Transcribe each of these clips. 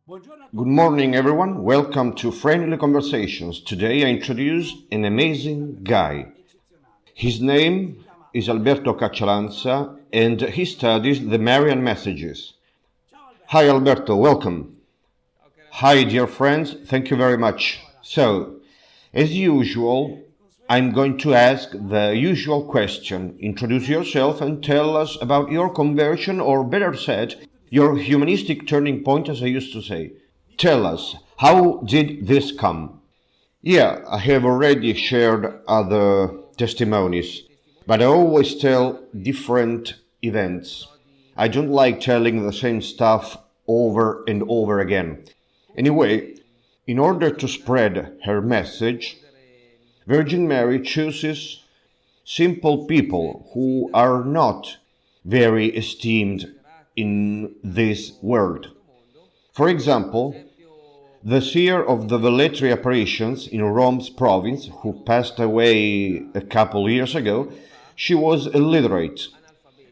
Good morning, everyone. Welcome to Friendly Conversations. Today I introduce an amazing guy. His name is Alberto Caccialanza and he studies the Marian messages. Hi, Alberto. Welcome. Hi, dear friends. Thank you very much. So, as usual, I'm going to ask the usual question. Introduce yourself and tell us about your conversion, or better said, your humanistic turning point, as I used to say. Tell us, how did this come? Yeah, I have already shared other testimonies, but I always tell different events. I don't like telling the same stuff over and over again. Anyway, in order to spread her message, Virgin Mary chooses simple people who are not very esteemed in this world. For example, the seer of the Velletri apparitions in Rome's province, who passed away a couple years ago, she was illiterate.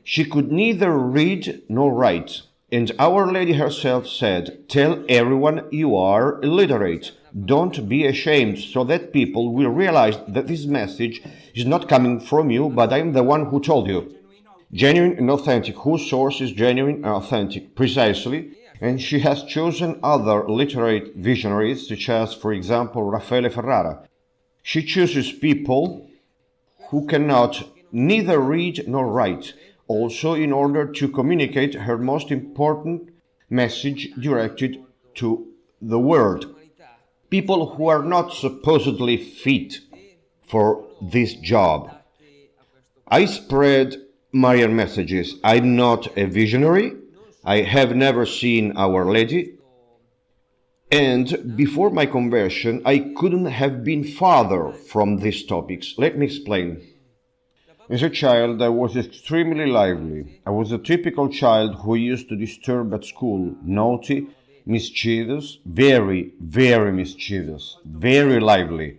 She could neither read nor write, and Our Lady herself said, "Tell everyone you are illiterate. Don't be ashamed, so that people will realize that this message is not coming from you, but I am the one who told you." Genuine and authentic. Whose source is genuine and authentic? Precisely. And she has chosen other literate visionaries, such as, for example, Raffaele Ferrara. She chooses people who cannot neither read nor write, also in order to communicate her most important message directed to the world. People who are not supposedly fit for this job. I spread Marian messages. I'm not a visionary. I have never seen Our Lady. And before my conversion, I couldn't have been farther from these topics. Let me explain. As a child, I was extremely lively. I was a typical child who used to disturb at school, naughty, mischievous, very, very mischievous, very lively.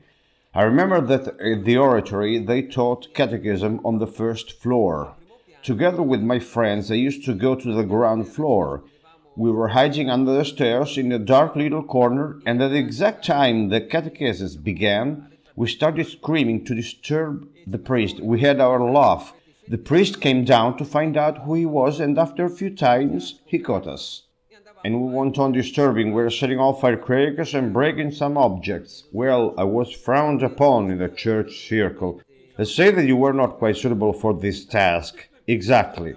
I remember that at the oratory they taught catechism on the first floor. Together with my friends, I used to go to the ground floor. We were hiding under the stairs in a dark little corner, and at the exact time the catechesis began, we started screaming to disturb the priest. We had our laugh. The priest came down to find out who he was, and after a few times he caught us. And we went on disturbing. We were setting off firecrackers and breaking some objects. Well, I was frowned upon in the church circle. They say that you were not quite suitable for this task. Exactly.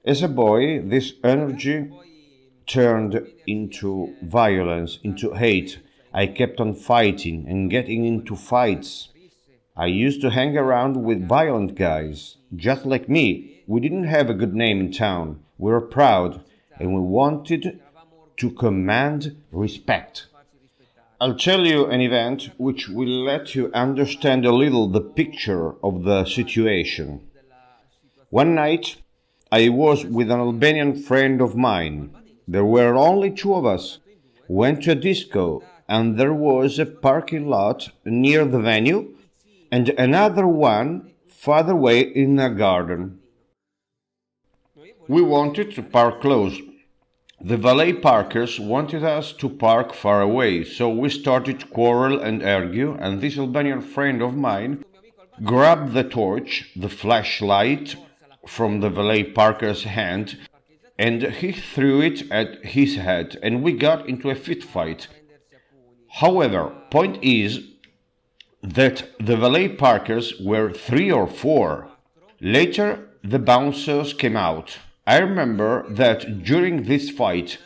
As a boy, this energy turned into violence, into hate. I kept on fighting and getting into fights. I used to hang around with violent guys, just like me. We didn't have a good name in town. We were proud, and we wanted to command respect. I'll tell you an event which will let you understand a little the picture of the situation. One night, I was with an Albanian friend of mine. There were only two of us. Went to a disco, and there was a parking lot near the venue, and another one farther away in a garden. We wanted to park close. The valet parkers wanted us to park far away, so we started to quarrel and argue, and this Albanian friend of mine grabbed the torch, the flashlight, from the valet parker's hand, and he threw it at his head, and we got into a fit fight. However, point is that the valet parkers were 3 or 4. Later, the bouncers came out. I remember that during this fight,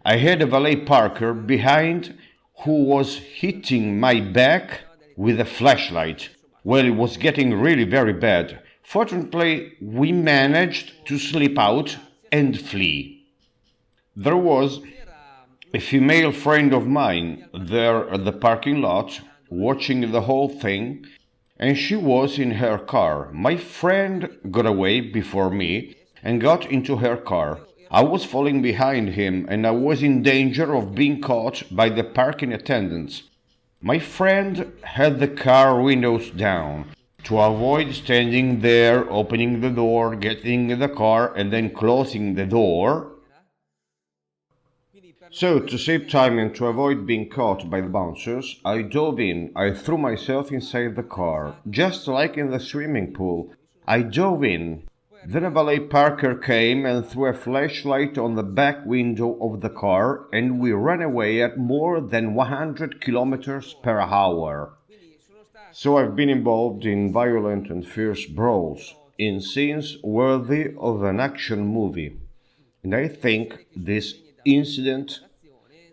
I had a valet parker behind who was hitting my back with a flashlight. Well, it was getting really very bad. Fortunately, we managed to slip out and flee. There was a female friend of mine there at the parking lot watching the whole thing, and she was in her car. My friend got away before me and got into her car. I was falling behind him, and I was in danger of being caught by the parking attendants. My friend had the car windows down to avoid standing there, opening the door, getting in the car, and then closing the door. So, to save time and to avoid being caught by the bouncers, I dove in. I threw myself inside the car, just like in the swimming pool. I dove in. Then a valet parker came and threw a flashlight on the back window of the car, and we ran away at more than 100 kilometers per hour. So I've been involved in violent and fierce brawls, in scenes worthy of an action movie. And I think this incident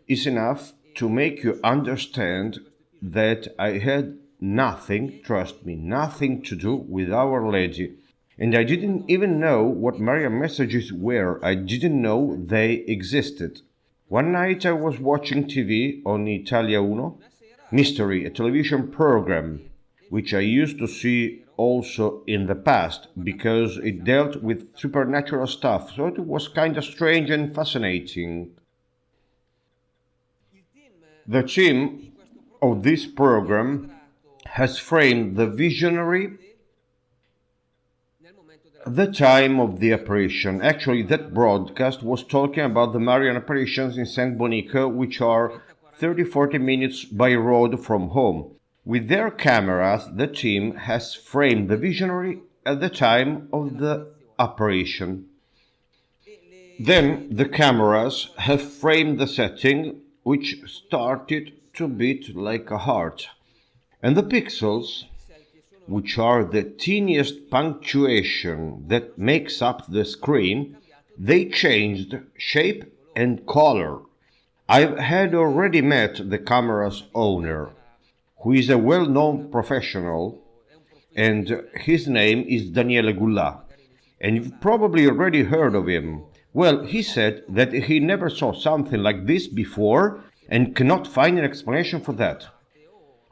is enough to make you understand that I had nothing, trust me, nothing to do with Our Lady. And I didn't even know what Marian messages were. I didn't know they existed. One night I was watching TV on Italia Uno, Mystery, a television program, which I used to see also in the past because it dealt with supernatural stuff, so it was kind of strange and fascinating. The team of this program has framed the visionary at the time of the apparition. Actually, that broadcast was talking about the Marian apparitions in San Bonico, which are 30-40 minutes by road from home. With their cameras, the team has framed the visionary at the time of the apparition. Then the cameras have framed the setting, which started to beat like a heart. And the pixels, which are the teeniest punctuation that makes up the screen, they changed shape and color. I had already met the camera's owner, who is a well-known professional, and his name is Daniele Goulart, and you've probably already heard of him. Well, he said that he never saw something like this before and cannot find an explanation for that.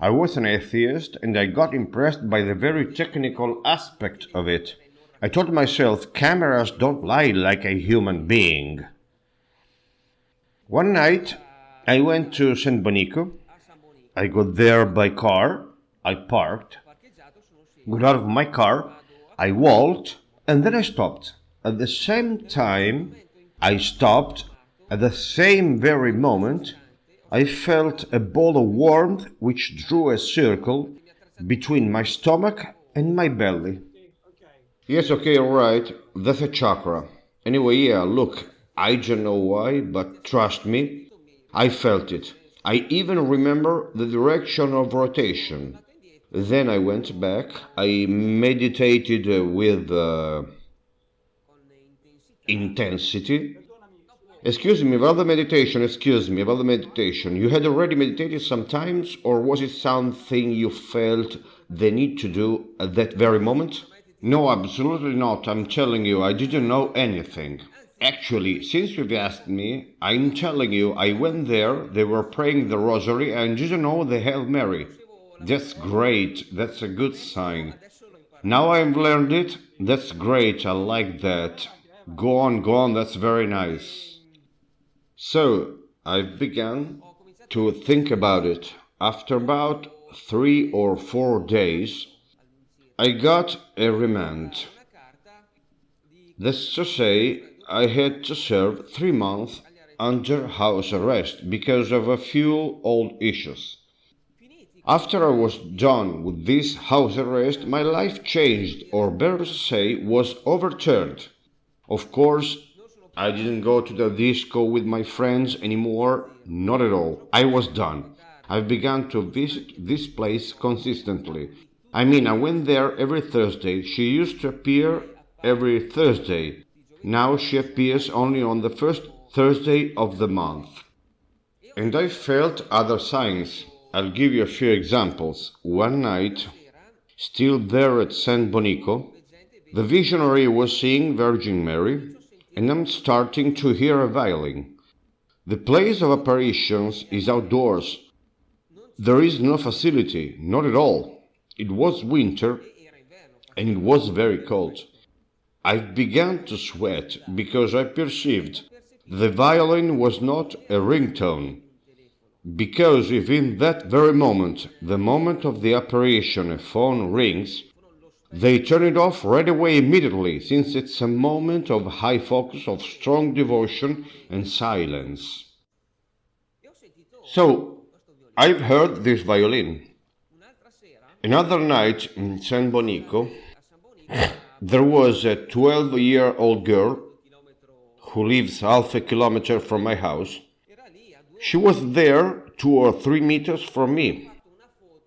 I was an atheist, and I got impressed by the very technical aspect of it. I told myself, cameras don't lie like a human being. One night, I went to San Bonico. I got there by car, I parked, got out of my car, I walked, and then I stopped. At the same time I stopped, at the same very moment, I felt a ball of warmth which drew a circle between my stomach and my belly. Yes, okay, alright, that's a chakra. Anyway, yeah, look, I don't know why, but trust me, I felt it. I even remember the direction of rotation. Then I went back, I meditated with intensity. Excuse me about the meditation. You had already meditated sometimes, or was it something you felt the need to do at that very moment? No, absolutely not. I'm telling you, I didn't know anything. Actually, since you've asked me, I'm telling you, I went there, they were praying the rosary, and didn't know the Hail Mary. That's great, that's a good sign. Now I've learned it, that's great, I like that. Go on, that's very nice. So, I've begun to think about it. After about 3 or 4 days, I got a remand. That's to say, I had to serve 3 months under house arrest because of a few old issues. After I was done with this house arrest, my life changed, or better to say, was overturned. Of course, I didn't go to the disco with my friends anymore, not at all. I was done. I've begun to visit this place consistently. I went there every Thursday. She used to appear every Thursday. Now she appears only on the first Thursday of the month. And I felt other signs. I'll give you a few examples. One night, still there at San Bonico, the visionary was seeing Virgin Mary, and I'm starting to hear a violin. The place of apparitions is outdoors. There is no facility, not at all. It was winter, and it was very cold. I began to sweat because I perceived the violin was not a ringtone. Because if in that very moment, the moment of the apparition, a phone rings, they turn it off right away immediately, since it's a moment of high focus, of strong devotion and silence. So, I've heard this violin. Another night in San Bonico, there was a 12-year-old girl who lives half a kilometer from my house. She was there 2 or 3 meters from me.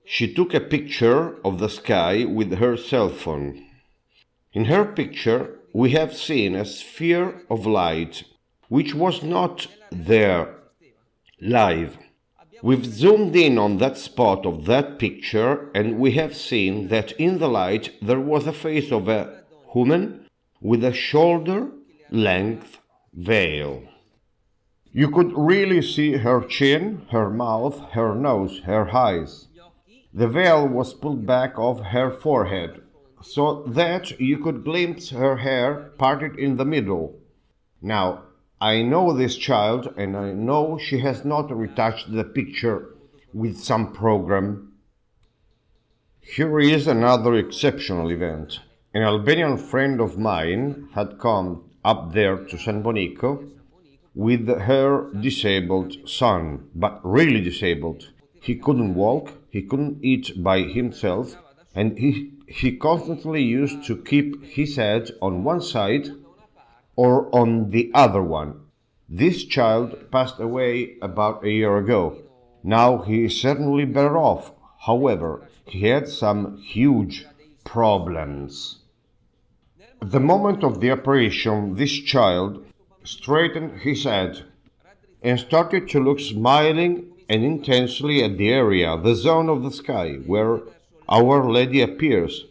She took a picture of the sky with her cell phone. In her picture, we have seen a sphere of light, which was not there live. We've zoomed in on that spot of that picture and we have seen that in the light there was a face of a woman with a shoulder-length veil. You could really see her chin, her mouth, her nose, her eyes. The veil was pulled back off her forehead, so that you could glimpse her hair parted in the middle. Now, I know this child, and I know she has not retouched the picture with some program. Here is another exceptional event. An Albanian friend of mine had come up there to San Bonico with her disabled son, but really disabled. He couldn't walk, he couldn't eat by himself, and he constantly used to keep his head on one side or on the other one. This child passed away about a year ago. Now he is certainly better off. However, he had some huge problems. At the moment of the apparition, this child straightened his head and started to look smiling and intensely at the area, the zone of the sky, where Our Lady appears,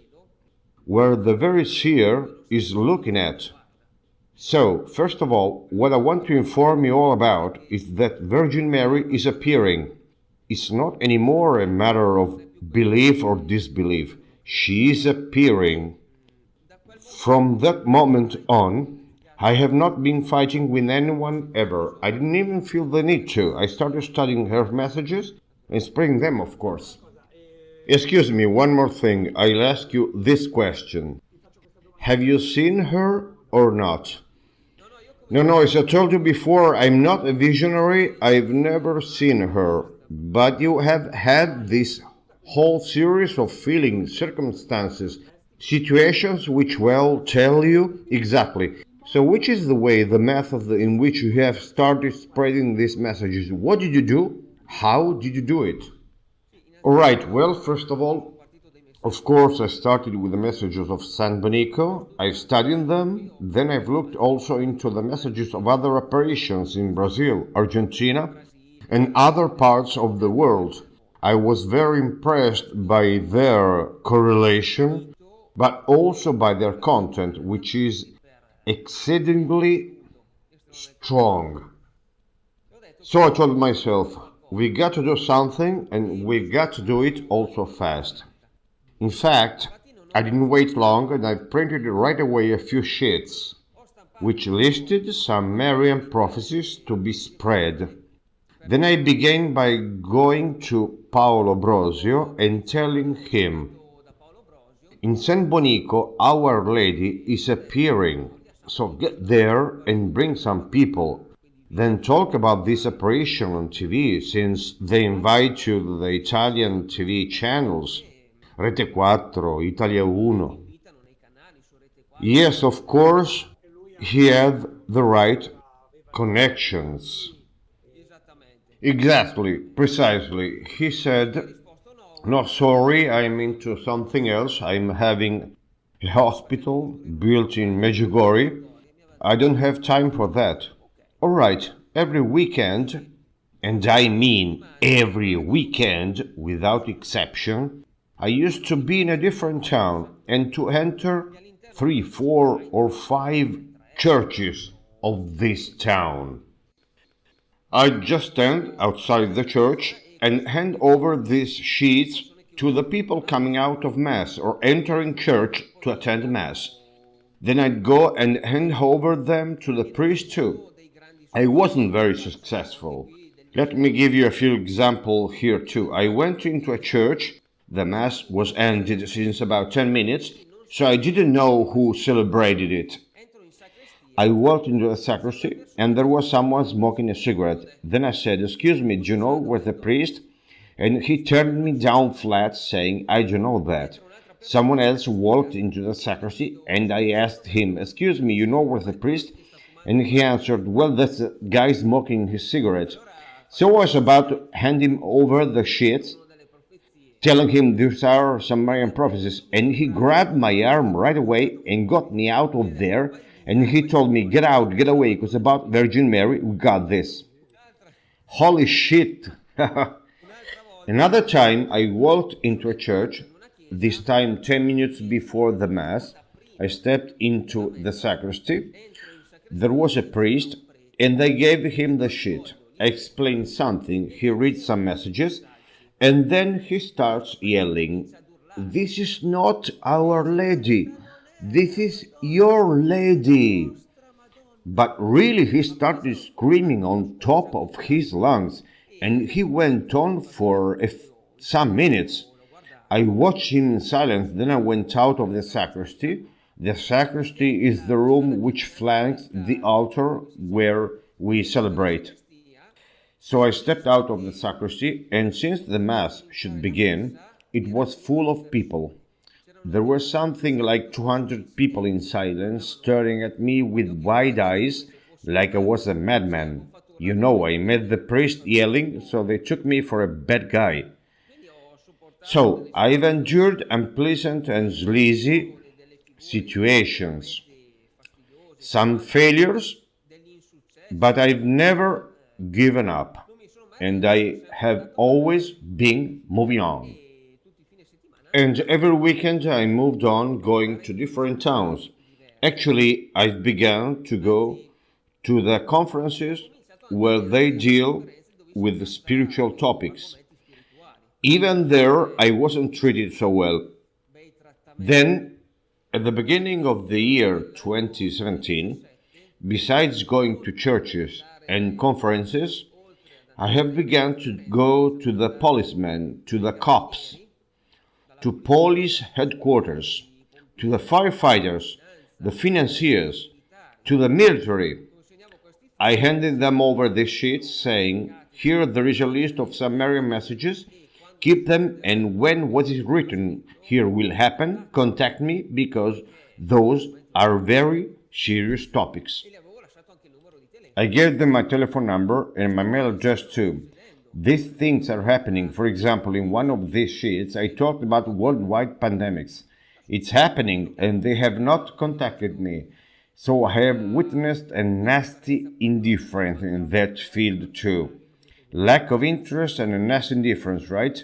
where the very seer is looking at. So, first of all, what I want to inform you all about is that Virgin Mary is appearing. It's not anymore a matter of belief or disbelief. She is appearing. From that moment on, I have not been fighting with anyone ever. I didn't even feel the need to. I started studying her messages and spreading them, of course. Excuse me, one more thing. I'll ask you this question. Have you seen her or not? No, as I told you before, I'm not a visionary. I've never seen her. But you have had this whole series of feelings, circumstances, situations which will tell you exactly. So which is the way, the method in which you have started spreading these messages? What did you do? How did you do it? Alright, well, first of all, of course, I started with the messages of San Bonico. I've studied them. Then I've looked also into the messages of other apparitions in Brazil, Argentina, and other parts of the world. I was very impressed by their correlation, but also by their content, which is exceedingly strong. So I told myself, we got to do something, and we got to do it also fast. In fact, I didn't wait long and I printed right away a few sheets, which listed some Marian prophecies to be spread. Then I began by going to Paolo Brosio and telling him, in San Bonico, Our Lady is appearing, so get there and bring some people. Then talk about this apparition on TV, since they invite you to the Italian TV channels, Rete 4, Italia 1. Yes, of course, he had the right connections. Exactly, precisely. He said, no, sorry, I'm into something else. I'm having a hospital built in Medjugorje. I don't have time for that. All right, every weekend, and I mean every weekend without exception, I used to be in a different town and to enter 3, 4, or 5 churches of this town. I'd just stand outside the church and hand over these sheets to the people coming out of Mass or entering church to attend Mass. Then I'd go and hand over them to the priest too. I wasn't very successful. Let me give you a few examples here too. I went into a church. The Mass was ended since about 10 minutes, so I didn't know who celebrated it. I walked into the sacristy and there was someone smoking a cigarette. Then I said, "Excuse me, do you know where the priest?" And he turned me down flat, saying, "I don't know that." Someone else walked into the sacristy and I asked him, "Excuse me, you know where the priest?" And he answered, "Well, that's the guy smoking his cigarette." So I was about to hand him over the sheets, telling him these are some Marian prophecies, and he grabbed my arm right away and got me out of there, and he told me, "Get out, get away, because about Virgin Mary, we got this." Holy shit! Another time I walked into a church, this time 10 minutes before the Mass. I stepped into the sacristy. There was a priest, and they gave him the sheet. I explained something, he reads some messages, and then he starts yelling, "This is not Our Lady, this is your Lady." But really he started screaming on top of his lungs, and he went on for some minutes. I watched him in silence, then I went out of the sacristy. The sacristy is the room which flanks the altar where we celebrate. So I stepped out of the sacristy, and since the Mass should begin, it was full of people. There were something like 200 people in silence, staring at me with wide eyes, like I was a madman. You know, I met the priest yelling, so they took me for a bad guy. So I've endured unpleasant and sleazy situations, some failures, but I've never given up, and I have always been moving on. And every weekend I moved on, going to different towns. Actually, I've begun to go to the conferences where they deal with the spiritual topics. Even there, I wasn't treated so well. Then, at the beginning of the year 2017, besides going to churches and conferences, I have begun to go to the policemen, to the cops, to police headquarters, to the firefighters, the financiers, to the military. I handed them over these sheets saying, "Here there is a list of some Marian messages. Keep them, and when what is written here will happen, contact me, because those are very serious topics." I gave them my telephone number and my mail address too. These things are happening. For example, in one of these sheets, I talked about worldwide pandemics. It's happening, and they have not contacted me. So I have witnessed a nasty indifference in that field too. Lack of interest and a nasty indifference, right?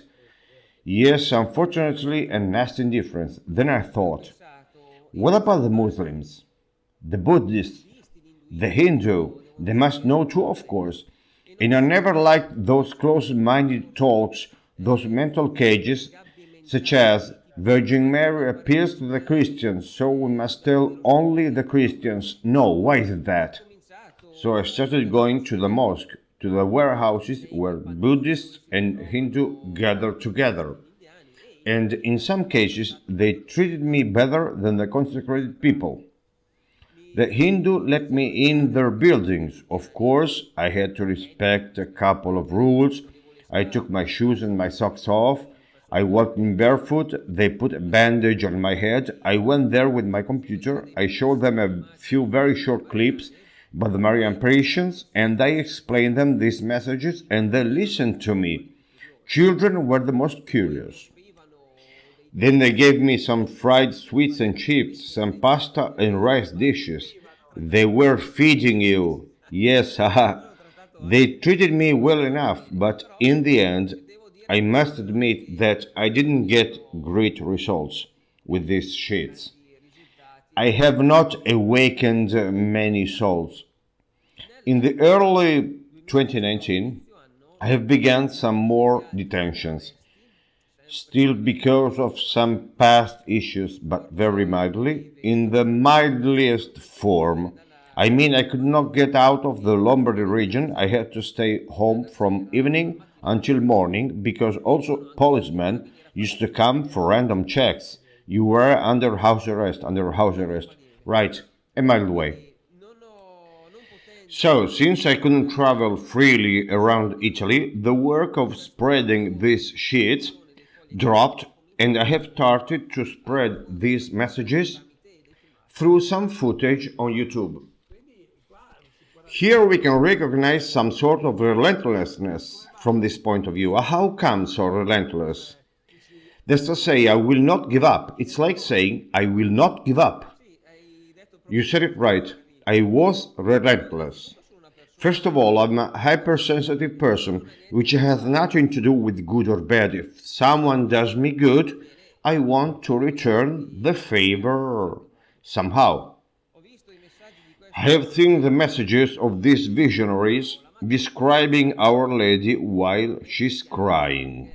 Yes, unfortunately, a nasty indifference. Then I thought, what about the Muslims, the Buddhists, the Hindu? They must know too, of course. And I never liked those close-minded talks, those mental cages, such as Virgin Mary appears to the Christians, so we must tell only the Christians. No, why is that? So I started going to the mosque, to the warehouses where Buddhists and Hindu gather together. And in some cases, they treated me better than the consecrated people. The Hindu let me in their buildings. Of course, I had to respect a couple of rules. I took my shoes and my socks off. I walked in barefoot. They put a bandage on my head. I went there with my computer. I showed them a few very short clips about the Marian apparitions, and I explained them these messages, and they listened to me. Children were the most curious. Then they gave me some fried sweets and chips, some pasta and rice dishes. They were feeding you. Yes, haha. They treated me well enough, but in the end, I must admit that I didn't get great results with these sheets. I have not awakened many souls. In the early 2019, I have begun some more detentions. Still because of some past issues, but very mildly, in the mildest form. I mean, I could not get out of the Lombardy region. I had to stay home from evening until morning, because also policemen used to come for random checks. You were under house arrest. Right, a mild way. So, since I couldn't travel freely around Italy, the work of spreading these sheets dropped, and I have started to spread these messages through some footage on YouTube. Here we can recognize some sort of relentlessness from this point of view. How come so relentless? That's to say, I will not give up. It's like saying, I will not give up. You said it right. I was relentless. First of all, I'm a hypersensitive person, which has nothing to do with good or bad. If someone does me good, I want to return the favor somehow. I have seen the messages of these visionaries describing Our Lady while she's crying.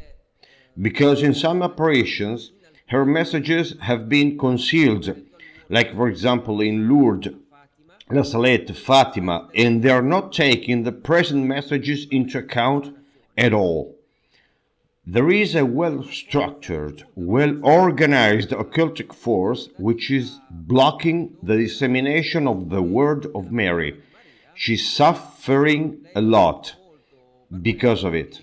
Because in some apparitions, her messages have been concealed, like for example in Lourdes, La Salette, Fatima, and they are not taking the present messages into account at all. There is a well-structured, well-organized occultic force which is blocking the dissemination of the word of Mary. She's suffering a lot because of it.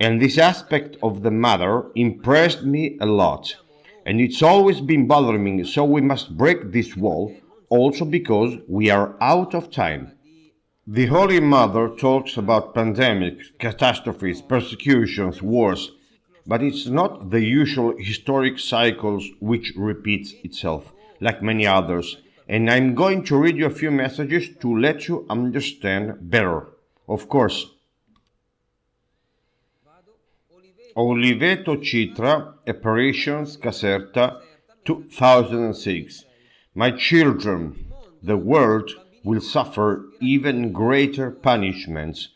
And this aspect of the Mother impressed me a lot. And it's always been bothering me, so we must break this wall, also because we are out of time. The Holy Mother talks about pandemics, catastrophes, persecutions, wars, but it's not the usual historic cycles which repeats itself, like many others. And I'm going to read you a few messages to let you understand better. Of course, Oliveto Citra, Apparitions, Caserta, 2006. My children, the world will suffer even greater punishments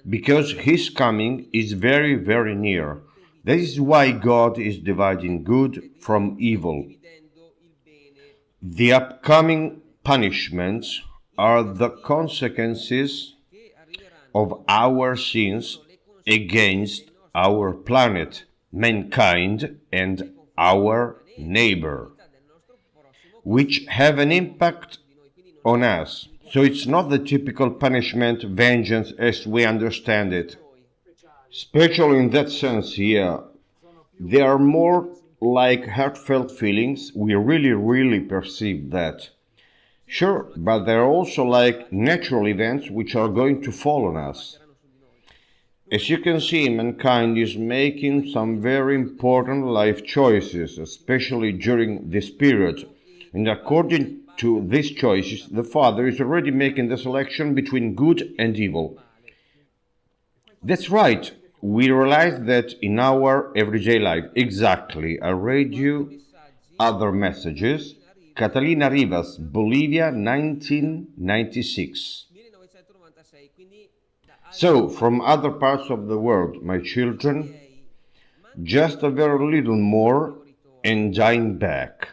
because his coming is very, very near. That is why God is dividing good from evil. The upcoming punishments are the consequences of our sins against our planet, mankind, and our neighbor, which have an impact on us. So it's not the typical punishment, vengeance as we understand it. Spiritual in that sense, yeah. They are more like heartfelt feelings. We really perceive that. Sure, but they're also like natural events which are going to fall on us. As you can see, mankind is making some very important life choices, especially during this period. And according to these choices, the Father is already making the selection between good and evil. That's right. We realize that in our everyday life. Exactly. I read you other messages. Catalina Rivas, Bolivia, 1996. So, from other parts of the world, my children, just a very little more and I'm back.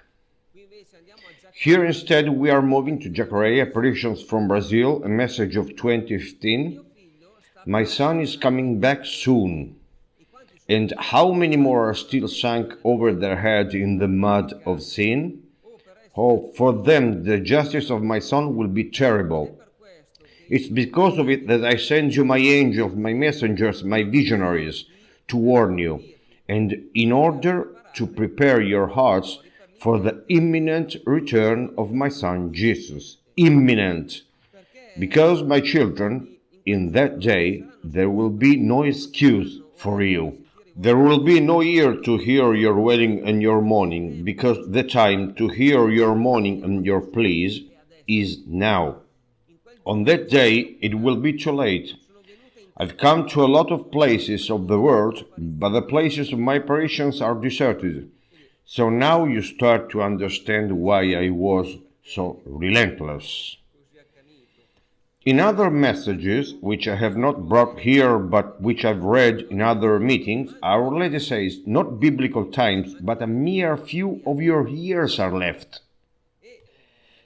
Here instead we are moving to Jacaré, apparitions from Brazil, a message of 2015. My son is coming back soon. And how many more are still sunk over their head in the mud of sin? Oh, for them the justice of my son will be terrible. It's because of it that I send you my angels, my messengers, my visionaries, to warn you, and in order to prepare your hearts for the imminent return of my Son Jesus. Imminent. Because, my children, in that day there will be no excuse for you. There will be no ear to hear your wailing and your mourning, because the time to hear your mourning and your pleas is now. On that day, it will be too late. I've come to a lot of places of the world, but the places of my apparitions are deserted. So now you start to understand why I was so relentless. In other messages, which I have not brought here, but which I've read in other meetings, Our Lady says, not biblical times, but a mere few of your years are left.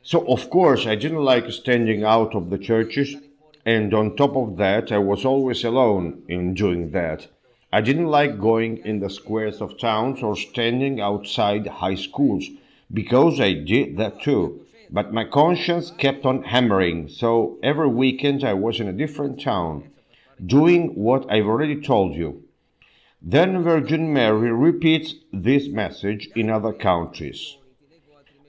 So, of course, I didn't like standing out of the churches, and on top of that, I was always alone in doing that. I didn't like going in the squares of towns or standing outside high schools, because I did that too. But my conscience kept on hammering, so every weekend I was in a different town, doing what I've already told you. Then Virgin Mary repeats this message in other countries.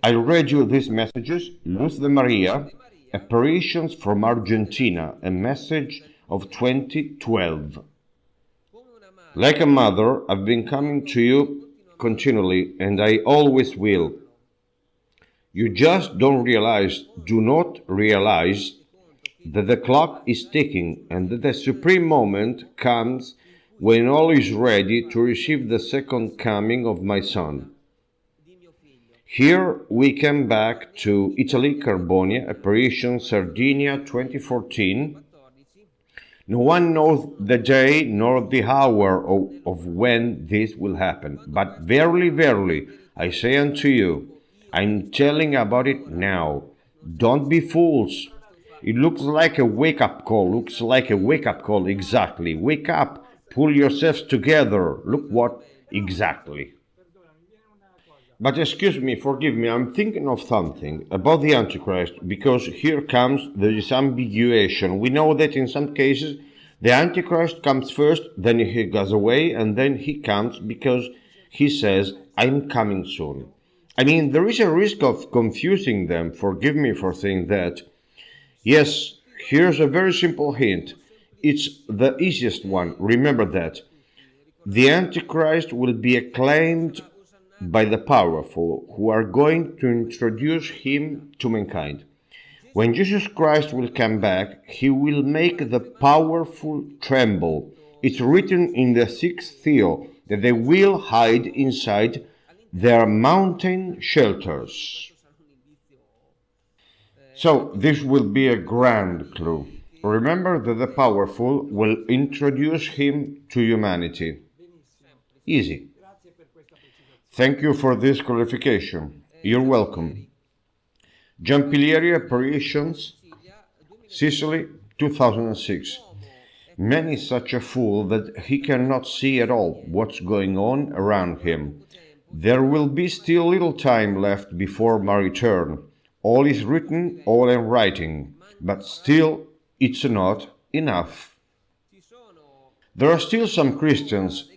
I read you these messages, Luz de Maria, apparitions from Argentina, a message of 2012. Like a mother, I've been coming to you continually, and I always will. You just do not realize that the clock is ticking and that the supreme moment comes when all is ready to receive the second coming of my son. Here we come back to Italy, Carbonia, apparition Sardinia 2014. No one knows the day nor the hour of when this will happen, but verily, verily, I say unto you, I'm telling about it now. Don't be fools. It looks like a wake-up call, exactly. Wake up, pull yourselves together. Look what, exactly. But excuse me, forgive me, I'm thinking of something about the Antichrist, because here comes the disambiguation. We know that in some cases the Antichrist comes first, then he goes away, and then he comes because he says, I'm coming soon. I mean, there is a risk of confusing them. Forgive me for saying that. Yes, here's a very simple hint. It's the easiest one. Remember that. The Antichrist will be acclaimed by the powerful, who are going to introduce him to mankind. When Jesus Christ will come back, he will make the powerful tremble. It's written in the sixth seal that they will hide inside their mountain shelters. So this will be a grand clue. Remember that the powerful will introduce him to humanity. Easy. Thank you for this clarification. You're welcome. Giampilieri Apparitions, Sicily, 2006. Man is such a fool that he cannot see at all what's going on around him. There will be still little time left before my return. All is written, all in writing, but still it's not enough. There are still some Christians.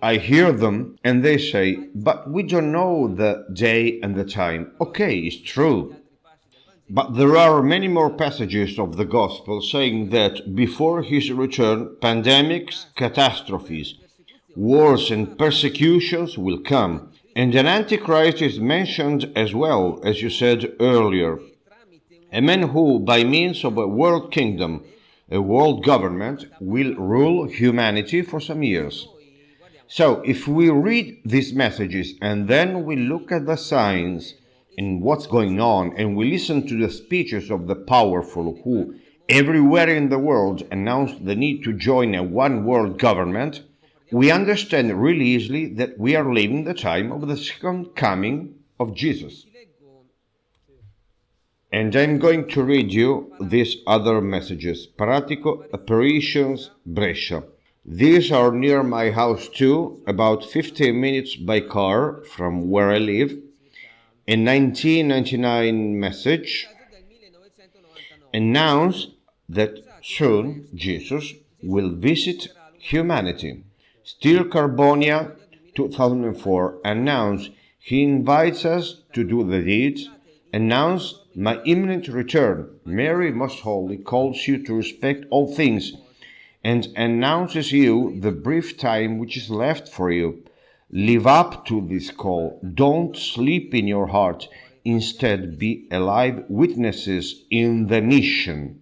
I hear them and they say, but we don't know the day and the time. Okay, it's true. But there are many more passages of the Gospel saying that before his return, pandemics, catastrophes, wars and persecutions will come. And an Antichrist is mentioned as well, as you said earlier. A man who, by means of a world kingdom, a world government, will rule humanity for some years. So, if we read these messages and then we look at the signs and what's going on, and we listen to the speeches of the powerful who, everywhere in the world, announce the need to join a one world government, we understand really easily that we are living the time of the second coming of Jesus. And I'm going to read you these other messages. Paratico, Apparitions, Brescia. These are near my house too, about 15 minutes by car from where I live. A 1999 message announced that soon Jesus will visit humanity. Still Carbonia, 2004, announced he invites us to do the deeds, announced my imminent return. Mary Most Holy calls you to respect all things and announces you the brief time which is left for you. Live up to this call. Don't sleep in your heart. Instead, be alive witnesses in the mission.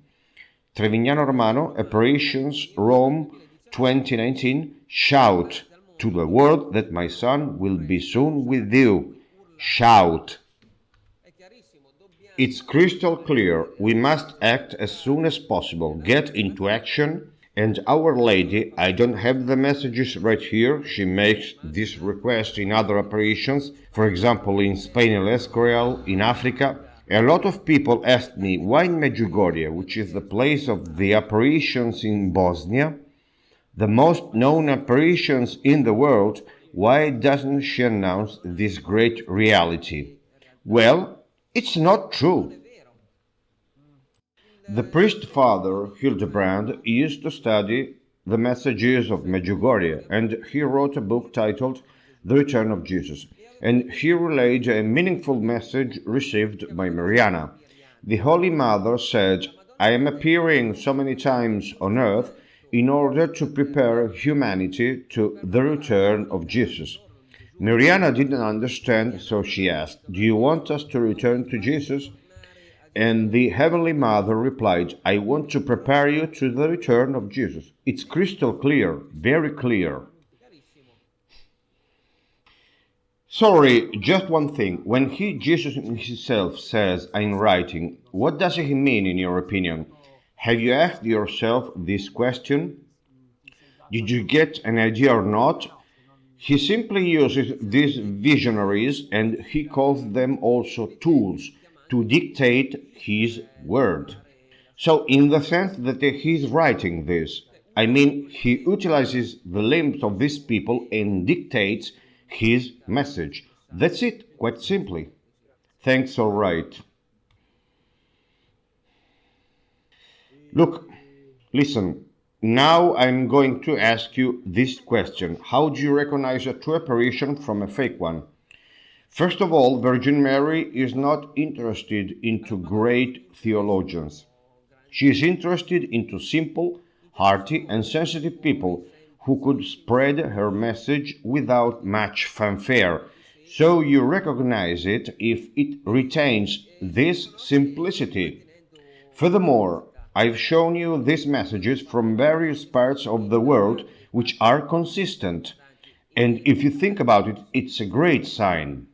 Trevignano Romano, Apparitions, Rome, 2019. Shout to the world that my son will be soon with you. Shout. It's crystal clear. We must act as soon as possible. Get into action. And Our Lady, I don't have the messages right here. She makes this request in other apparitions. For example, in Spain and Escorial, in Africa. A lot of people asked me, why in Medjugorje, which is the place of the apparitions in Bosnia, the most known apparitions in the world, why doesn't she announce this great reality? Well, It's not true. The priest father Hildebrand used to study the messages of Medjugorje, and he wrote a book titled The Return of Jesus. And he relayed a meaningful message received by Mariana. The Holy Mother said, I am appearing so many times on earth in order to prepare humanity to the return of Jesus. Mariana didn't understand, so she asked, do you want us to return to Jesus? And the Heavenly Mother replied, I want to prepare you to the return of Jesus. It's crystal clear, very clear. Sorry, just one thing. When Jesus himself says, I'm writing, what does he mean in your opinion? Have you asked yourself this question? Did you get an idea or not? He simply uses these visionaries and he calls them also tools to dictate his word. So, in the sense that he's writing this, I mean, he utilizes the limbs of these people and dictates his message. That's it, quite simply. Thanks, all right. Look, listen, now I'm going to ask you this question. How do you recognize a true apparition from a fake one? First of all, Virgin Mary is not interested into great theologians. She is interested into simple, hearty, and sensitive people who could spread her message without much fanfare. So you recognize it if it retains this simplicity. Furthermore, I've shown you these messages from various parts of the world which are consistent. And if you think about it, it's a great sign.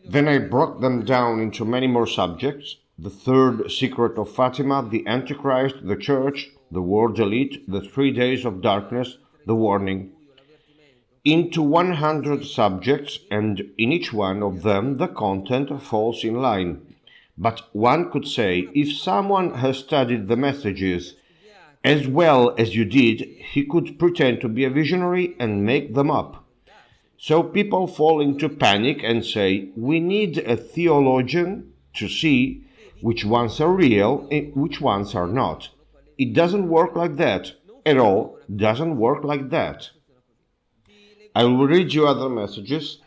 Then I broke them down into many more subjects: the third secret of Fatima, the Antichrist, the Church, the world elite, the 3 days of darkness, the warning, into 100 subjects, and in each one of them the content falls in line. But one could say, if someone has studied the messages as well as you did, he could pretend to be a visionary and make them up. So people fall into panic and say, we need a theologian to see which ones are real and which ones are not. It doesn't work like that. At all, doesn't work like that. I will read you other messages.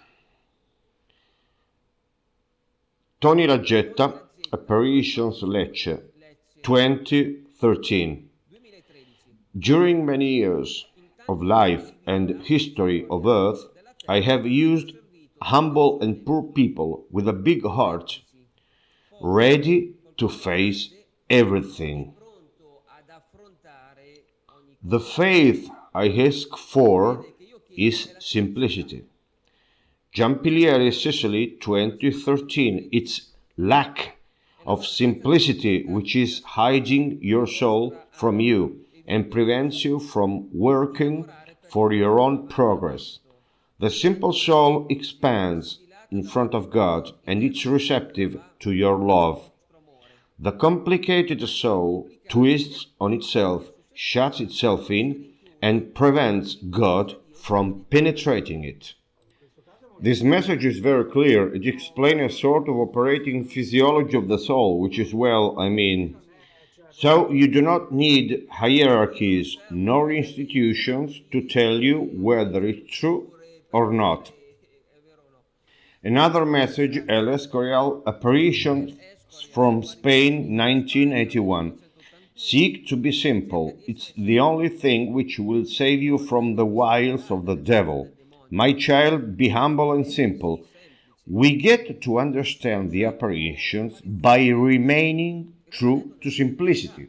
Tony Raggetta, Apparitions Lecce, 2013. During many years of life and history of Earth, I have used humble and poor people with a big heart, ready to face everything. The faith I ask for is simplicity. Giampilieri, Sicily, 2013. It's lack of simplicity which is hiding your soul from you and prevents you from working for your own progress. The simple soul expands in front of God and it's receptive to your love. The complicated soul twists on itself, shuts itself in, and prevents God from penetrating it. This message is very clear. It explains a sort of operating physiology of the soul, which is so you do not need hierarchies nor institutions to tell you whether it's true or not. Another message, El Escorial, Apparitions from Spain, 1981. Seek to be simple. It's the only thing which will save you from the wiles of the devil. My child, be humble and simple. We get to understand the apparitions by remaining true to simplicity.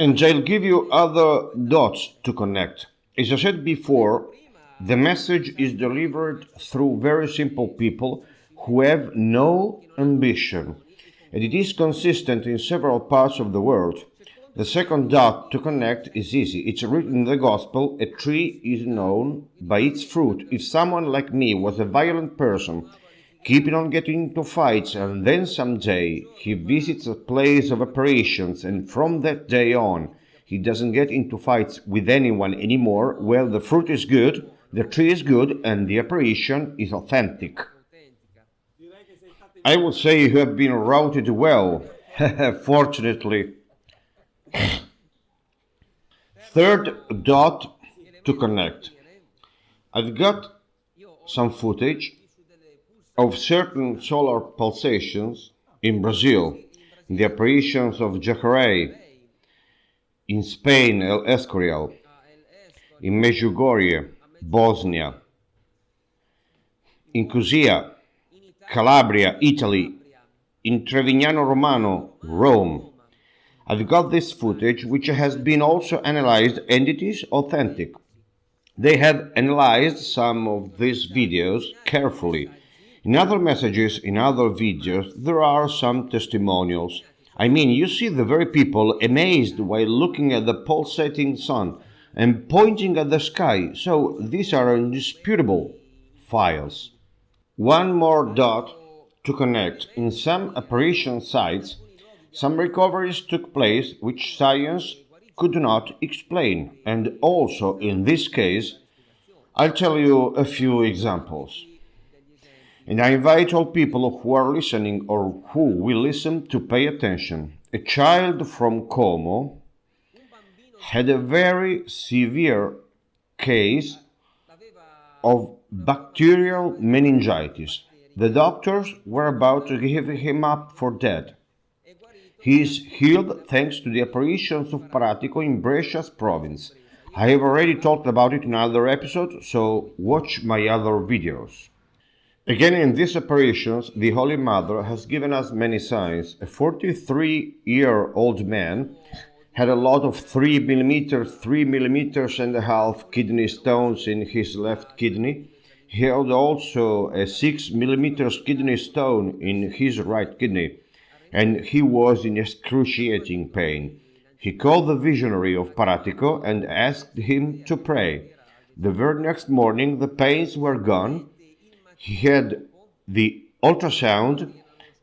And I'll give you other dots to connect. As I said before, the message is delivered through very simple people who have no ambition, and it is consistent in several parts of the world. The second dot to connect is easy. It's written in the Gospel, a tree is known by its fruit. If someone like me was a violent person, keeping on getting into fights, and then someday he visits a place of apparitions, and from that day on he doesn't get into fights with anyone anymore, well, the fruit is good, the tree is good, and the apparition is authentic. I would say you have been routed well, fortunately. Third dot to connect. I've got some footage of certain solar pulsations in Brazil, in the apparitions of Jacaré, in Spain, El Escorial, in Medjugorje, Bosnia, in Cusia, Calabria, Italy, in Trevignano Romano, Rome. I've got this footage which has been also analyzed and it is authentic. They have analyzed some of these videos carefully. In other messages, in other videos, there are some testimonials. I mean, you see the very people amazed while looking at the pulsating sun and pointing at the sky, so these are indisputable files. One more dot to connect. In some apparition sites, some recoveries took place which science could not explain, and also in this case, I'll tell you a few examples. And I invite all people who are listening or who will listen to pay attention. A child from Como had a very severe case of bacterial meningitis. The doctors were about to give him up for dead. He is healed thanks to the apparitions of Paratico in Brescia's province. I have already talked about it in another episode, so watch my other videos. Again, in these apparitions, the Holy Mother has given us many signs. A 43-year-old man had a lot of 3 millimeters and a half kidney stones in his left kidney. He had also a 6 millimeters kidney stone in his right kidney, and he was in excruciating pain. He called the visionary of Paratico and asked him to pray. The very next morning the pains were gone. He had the ultrasound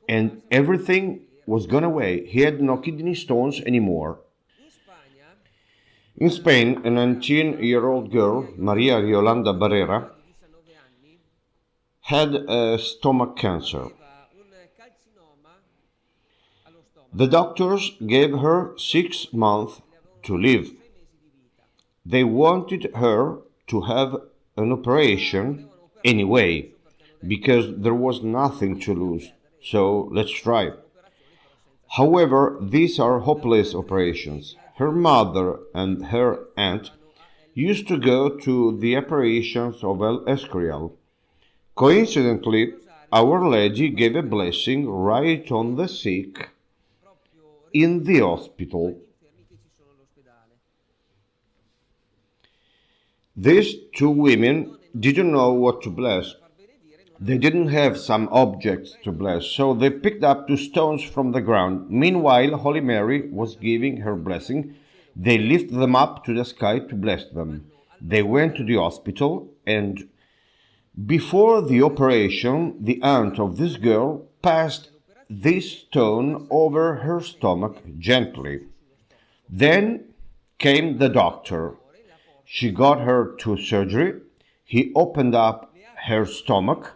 and everything was gone away. He had no kidney stones anymore. In Spain, a 19-year-old girl, Maria Yolanda Barrera, had a stomach cancer. The doctors gave her 6 months to live. They wanted her to have an operation anyway, because there was nothing to lose. So let's try. However, these are hopeless operations. Her mother and her aunt used to go to the apparitions of El Escorial. Coincidentally, Our Lady gave a blessing right on the sick in the hospital. These two women didn't know what to bless. They didn't have some objects to bless, so they picked up 2 stones from the ground. Meanwhile, Holy Mary was giving her blessing. They lifted them up to the sky to bless them. They went to the hospital, and before the operation, the aunt of this girl passed this stone over her stomach gently. Then came the doctor. She got her to surgery. He opened up her stomach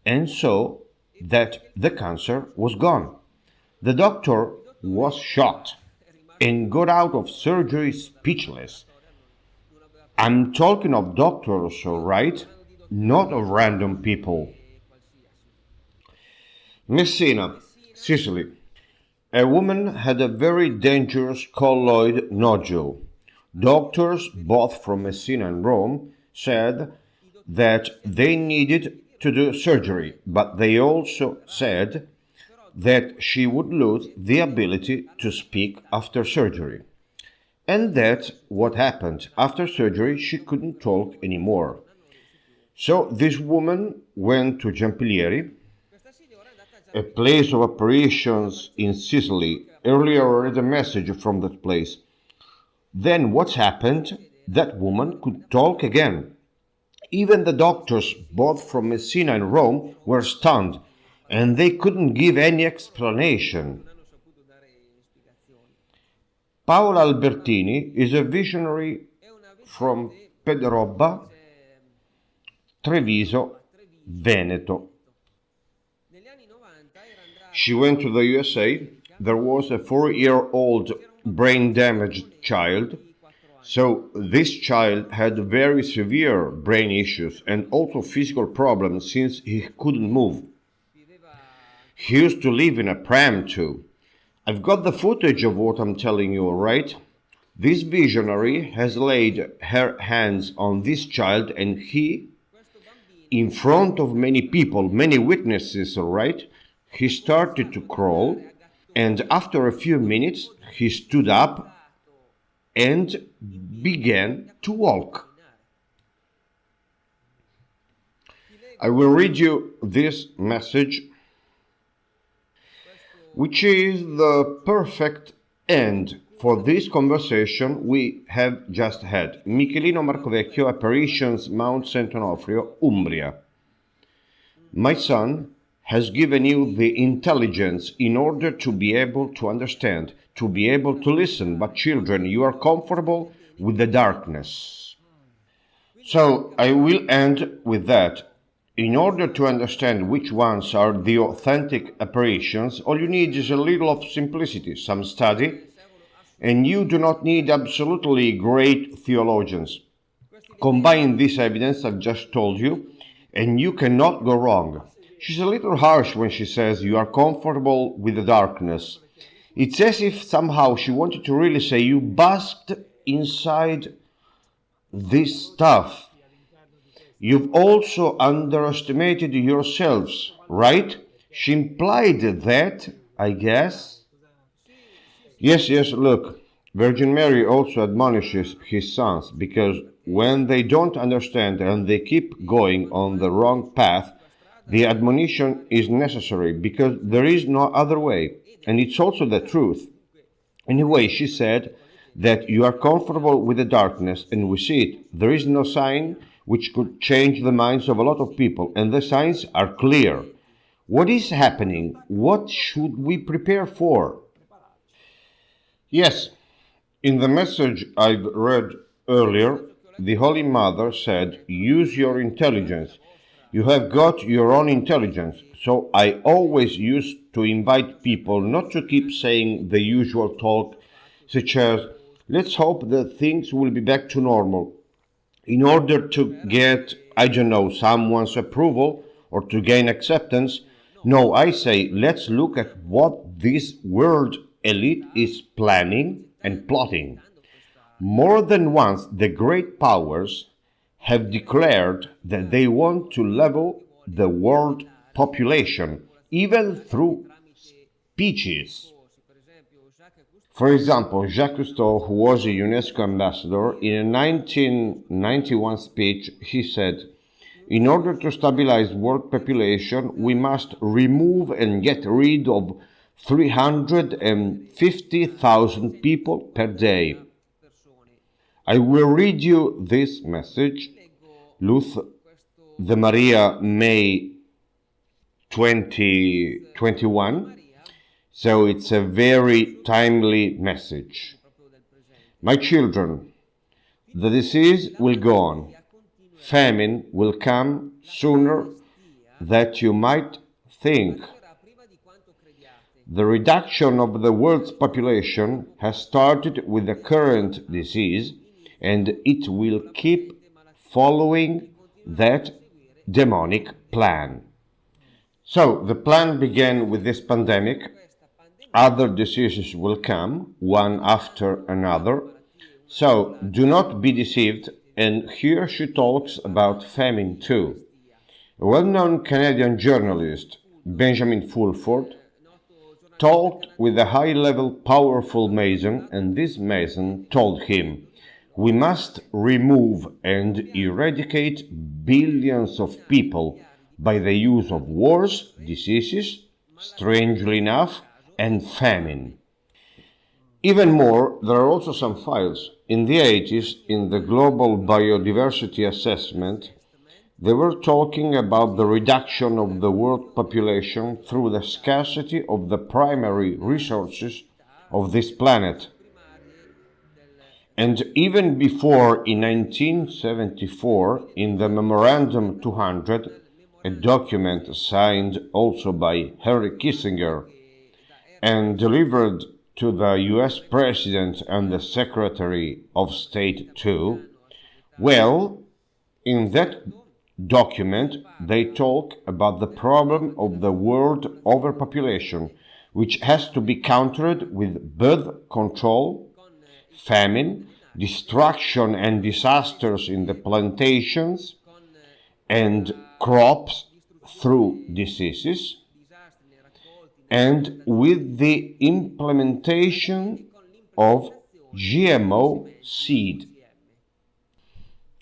and saw that the cancer was gone. The doctor was shocked and got out of surgery speechless. I'm talking of doctors, all right? Not of random people. Messina, Sicily. A woman had a very dangerous colloid nodule. Doctors, both from Messina and Rome, said that they needed to do surgery, but they also said that she would lose the ability to speak after surgery. And that's what happened. After surgery, she couldn't talk anymore. So this woman went to Giampilieri, a place of apparitions in Sicily. Earlier I read a message from that place. Then what happened? That woman could talk again. Even the doctors, both from Messina and Rome, were stunned, and they couldn't give any explanation. Paola Albertini is a visionary from Pedroba, Treviso, Veneto. She went to the USA. There was a 4-year-old brain-damaged child. So this child had very severe brain issues and also physical problems since he couldn't move. He used to live in a pram too. I've got the footage of what I'm telling you, all right? This visionary has laid her hands on this child and he, in front of many people, many witnesses, all right, he started to crawl and after a few minutes he stood up and began to walk. I will read you this message, which is the perfect end for this conversation we have just had. Michelino Marcovecchio, Apparitions, Mount St. Onofrio, Umbria. My son has given you the intelligence in order to be able to understand, to be able to listen, but children, you are comfortable with the darkness. So I will end with that. In order to understand which ones are the authentic apparitions, all you need is a little of simplicity, some study, and you do not need absolutely great theologians. Combine this evidence I've just told you, and you cannot go wrong. She's a little harsh when she says you are comfortable with the darkness. It's as if somehow she wanted to really say you basked inside this stuff. You've also underestimated yourselves, right? She implied that, I guess. Yes, look, Virgin Mary also admonishes his sons because when they don't understand and they keep going on the wrong path, the admonition is necessary because there is no other way, and it's also the truth. Anyway, she said that you are comfortable with the darkness, and we see it. There is no sign which could change the minds of a lot of people, and the signs are clear. What is happening? What should we prepare for? Yes, in the message I've read earlier, the Holy Mother said, use your intelligence. You have got your own intelligence. So I always used to invite people not to keep saying the usual talk, such as, let's hope that things will be back to normal, in order to get, someone's approval or to gain acceptance. No, I say, let's look at what this world elite is planning and plotting. More than once, the great powers have declared that they want to level the world population, even through speeches. For example, Jacques Cousteau, who was a UNESCO ambassador, in a 1991 speech, he said, in order to stabilize world population, we must remove and get rid of 350,000 people per day. I will read you this message, Luz de Maria, May 2021. So it's a very timely message. My children, the disease will go on. Famine will come sooner than you might think. The reduction of the world's population has started with the current disease, and it will keep following that demonic plan. So the plan began with this pandemic. Other diseases will come, one after another. So do not be deceived, and here she talks about famine too. A well-known Canadian journalist, Benjamin Fulford, talked with a high-level powerful Mason, and this Mason told him, we must remove and eradicate billions of people by the use of wars, diseases, strangely enough, and famine. Even more, there are also some files. In the 80s, in the Global Biodiversity Assessment, they were talking about the reduction of the world population through the scarcity of the primary resources of this planet. And even before, in 1974, in the Memorandum 200, a document signed also by Henry Kissinger and delivered to the US President and the Secretary of State too, well, in that document they talk about the problem of the world overpopulation, which has to be countered with birth control, famine, destruction and disasters in the plantations, and crops through diseases, and with the implementation of GMO seed.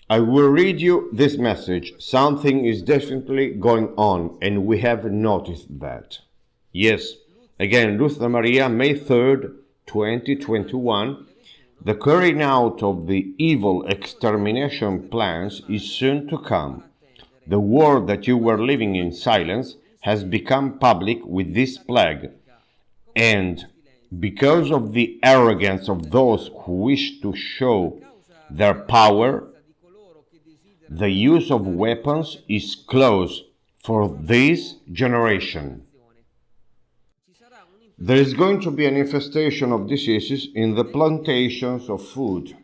I will read you this message. Something is definitely going on, and we have noticed that. Yes, again, Luz Maria, May 3rd, 2021, the carrying out of the evil extermination plans is soon to come. The world that you were living in silence has become public with this plague, and because of the arrogance of those who wish to show their power, the use of weapons is close for this generation. There is going to be an infestation of diseases in the plantations of food.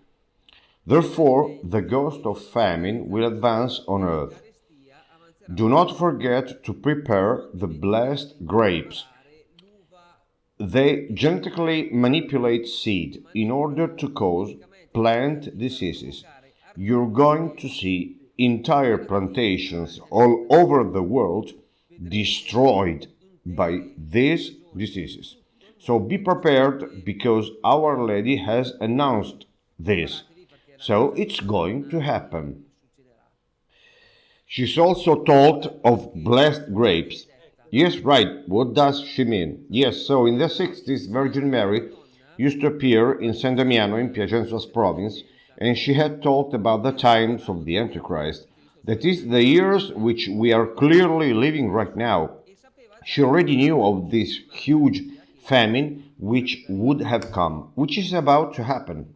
Therefore, the ghost of famine will advance on earth. Do not forget to prepare the blessed grapes. They genetically manipulate seed in order to cause plant diseases. You're going to see entire plantations all over the world destroyed by these diseases. So be prepared, because Our Lady has announced this. So it's going to happen. She's also talked of blessed grapes. Yes, right. What does she mean? Yes, so in the 60s, Virgin Mary used to appear in San Damiano in Piacenza's province, and she had talked about the times of the Antichrist, that is, the years which we are clearly living right now. She already knew of this huge famine which would have come, which is about to happen.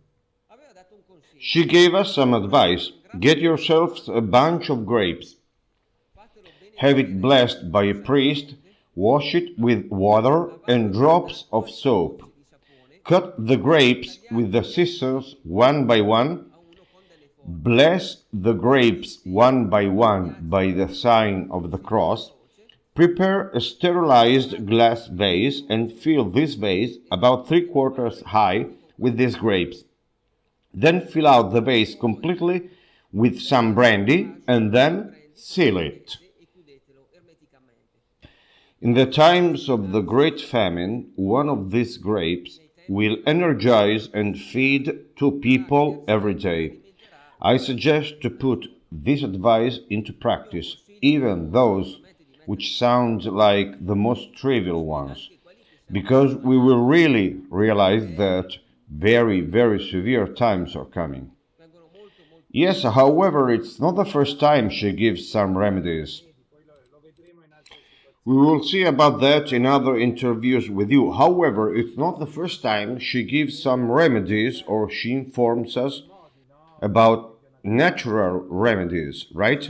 She gave us some advice. Get yourselves a bunch of grapes. Have it blessed by a priest, wash it with water and drops of soap. Cut the grapes with the scissors one by one. Bless the grapes one by the sign of the cross. Prepare a sterilized glass vase and fill this vase about 3/4 high with these grapes. Then fill out the vase completely with some brandy and then seal it. In the times of the great famine, one of these grapes will energize and feed 2 people every day. I suggest to put this advice into practice, even those which sound like the most trivial ones, because we will really realize that very, very severe times are coming. Yes, however, it's not the first time she gives some remedies. We will see about that in other interviews with you. However, it's not the first time she gives some remedies or she informs us about natural remedies, right?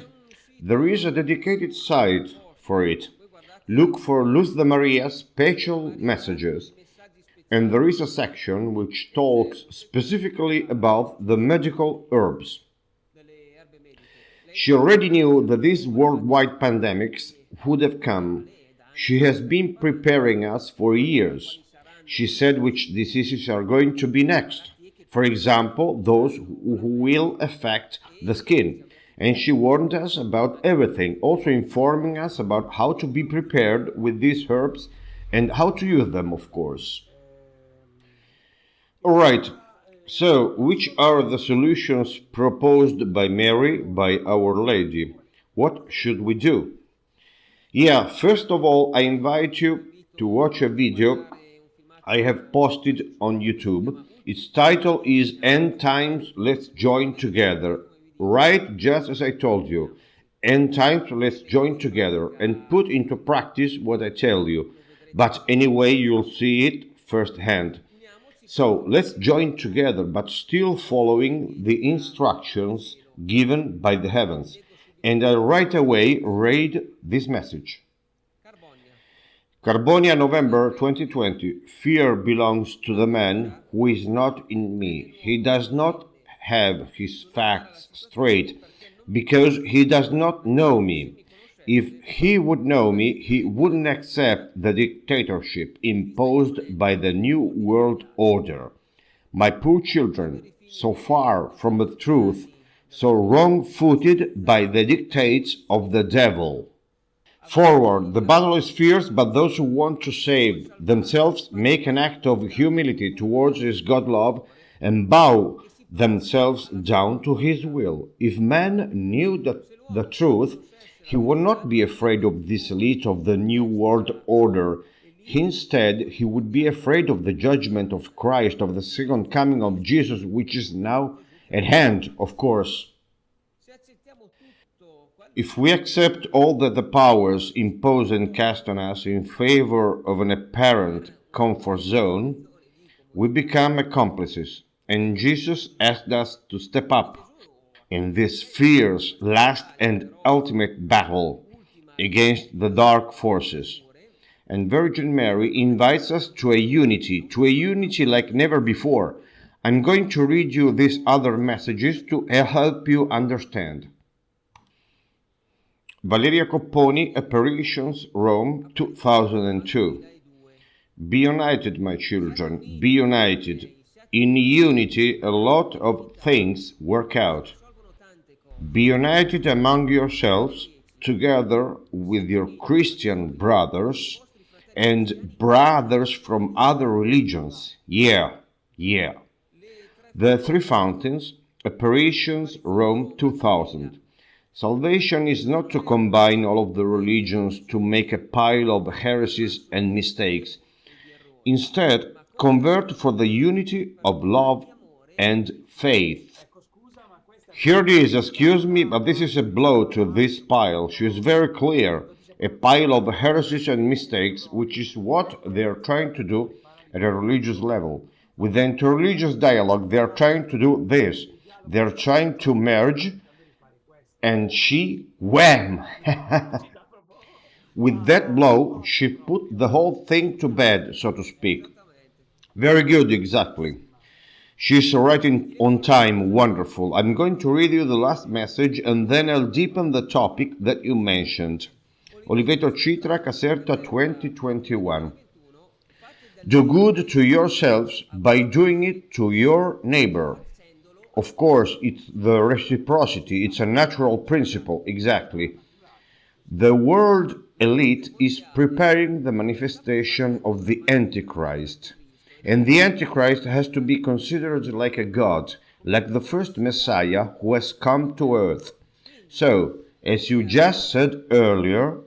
There is a dedicated site for it. Look for Luz de Maria special messages, and there is a section which talks specifically about the medical herbs. She already knew that these worldwide pandemics would have come. She has been preparing us for years. She said which diseases are going to be next. For example, those who will affect the skin. And she warned us about everything, also informing us about how to be prepared with these herbs and how to use them, of course. Alright, so which are the solutions proposed by Mary, by Our Lady? What should we do? Yeah, first of all, I invite you to watch a video I have posted on YouTube. Its title is End Times, Let's Join Together. Right, just as I told you. End Times, Let's Join Together and put into practice what I tell you. But anyway, you'll see it firsthand. So let's join together, but still following the instructions given by the heavens. And I right away read this message. Carbonia, November 2020. Fear belongs to the man who is not in me. He does not have his facts straight because he does not know me. If he would know me, he wouldn't accept the dictatorship imposed by the New World Order. My poor children, so far from the truth, so wrong-footed by the dictates of the devil. Forward, the battle is fierce, but those who want to save themselves make an act of humility towards his God love and bow themselves down to his will. If man knew the truth, he would not be afraid of this elite of the New World Order. Instead, he would be afraid of the judgment of Christ, of the second coming of Jesus, which is now at hand, of course. If we accept all that the powers impose and cast on us in favor of an apparent comfort zone, we become accomplices, and Jesus asked us to step up in this fierce, last and ultimate battle against the dark forces. And Virgin Mary invites us to a unity like never before. I'm going to read you these other messages to help you understand. Valeria Copponi, Apparitions, Rome, 2002. Be united, my children, be united. In unity, a lot of things work out. Be united among yourselves, together with your Christian brothers and brothers from other religions. Yeah. The Three Fountains, Apparitions, Rome, 2000. Salvation is not to combine all of the religions to make a pile of heresies and mistakes. Instead, convert for the unity of love and faith. Here it is, excuse me, but this is a blow to this pile. She is very clear. A pile of heresies and mistakes, which is what they are trying to do at a religious level. With the interreligious dialogue, they are trying to do this. They are trying to merge, and she, wham! With that blow, she put the whole thing to bed, so to speak. Very good, exactly. She's writing on time, wonderful. I'm going to read you the last message, and then I'll deepen the topic that you mentioned. Oliveto Citra, Caserta, 2021. Do good to yourselves by doing it to your neighbor. Of course, it's the reciprocity, it's a natural principle, exactly. The world elite is preparing the manifestation of the Antichrist. And the Antichrist has to be considered like a god, like the first Messiah who has come to earth. So, as you just said earlier,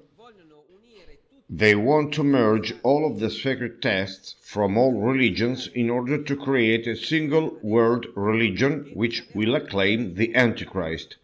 they want to merge all of the sacred texts from all religions in order to create a single world religion which will acclaim the Antichrist.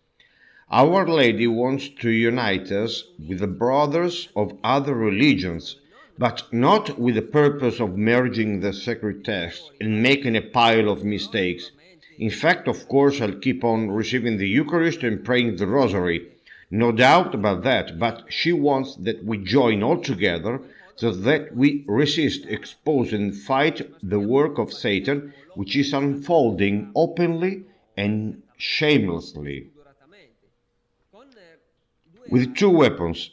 Our Lady wants to unite us with the brothers of other religions, but not with the purpose of merging the sacred texts and making a pile of mistakes. In fact, of course, I'll keep on receiving the Eucharist and praying the Rosary. No doubt about that, but she wants that we join all together so that we resist, expose and fight the work of Satan, which is unfolding openly and shamelessly. With two weapons.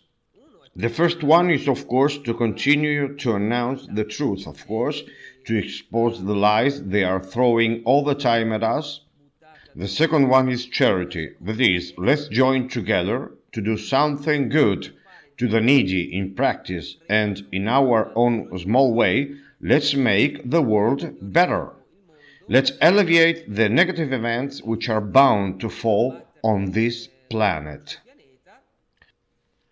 The first one is, of course, to continue to announce the truth, of course, to expose the lies they are throwing all the time at us. The second one is charity, that is, let's join together to do something good to the needy in practice, and in our own small way, let's make the world better. Let's alleviate the negative events which are bound to fall on this planet.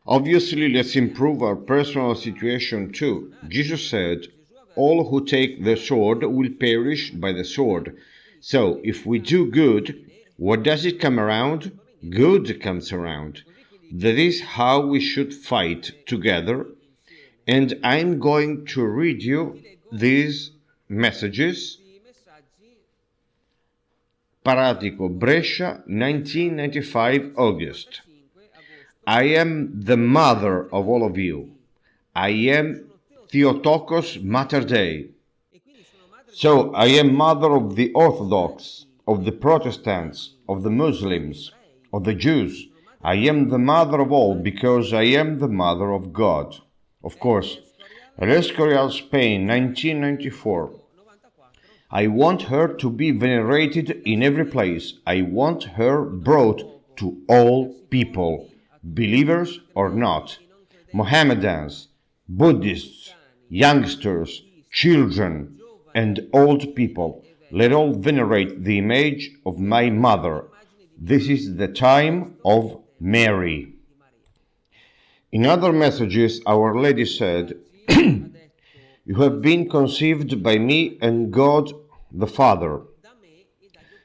Obviously, let's improve our personal situation too. Jesus said, all who take the sword will perish by the sword. So, if we do good, what does it come around? Good comes around. That is how we should fight together. And I'm going to read you these messages. Paratico, Brescia, 1995, August. I am the mother of all of you. I am Theotokos Mater Dei. So I am mother of the Orthodox, of the Protestants, of the Muslims, of the Jews. I am the mother of all because I am the mother of God. Of course, El Escorial, Spain, 1994. I want her to be venerated in every place. I want her brought to all people, believers or not, Mohammedans, Buddhists, youngsters, children, and old people. Let all venerate the image of my mother. This is the time of Mary. In other messages, Our Lady said, You have been conceived by me and God the Father.